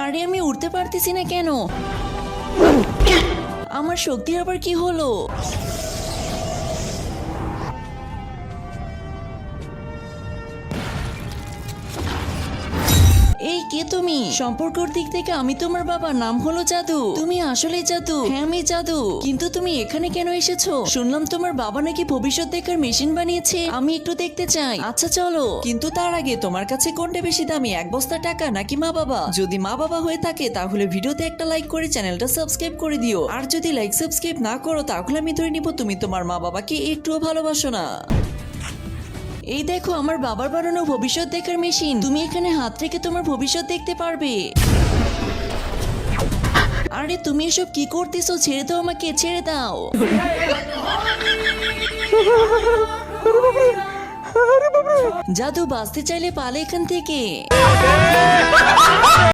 আরে আমি উঠতে পারতেছি না কেন? আমার শক্তির আবার কি হলো? এই কে তুমি? সম্পর্কের দিক থেকে আমি তোমার বাবা, নাম হলো জাদু। তুমি আসলে জাদু? হ্যাঁ আমি জাদু। কিন্তু তুমি এখানে কেন এসেছো? শুনলাম তোমার বাবা নাকি ভবিষ্যৎ দেখার মেশিন বানিয়েছে, আমি একটু দেখতে চাই। আচ্ছা চলো, কিন্তু তার আগে তোমার কাছে কোনটা বেশি দামি, এক বস্তা টাকা নাকি মা বাবা? যদি মা বাবা হয়ে থাকে তাহলে ভিডিওতে একটা লাইক করে চ্যানেলটা সাবস্ক্রাইব করে দিও। আর যদি লাইক সাবস্ক্রাইব না করো তাহলে আমি ধরে নিব তুমি তোমার মা বাবাকে একটুও ভালোবাসো না। এই দেখো আমার বাবার বানানো ভবিষ্যৎ দেখার মেশিন। তুমি এখানে হাত রেখে তোমার ভবিষ্যৎ দেখতে পারবে। আরে তুমি এসব কি করতেছো? ছেড়ে দাও আমাকে, ছেড়ে দাও। জাদু বাঁচতে চাইলে পালে এখান থেকে।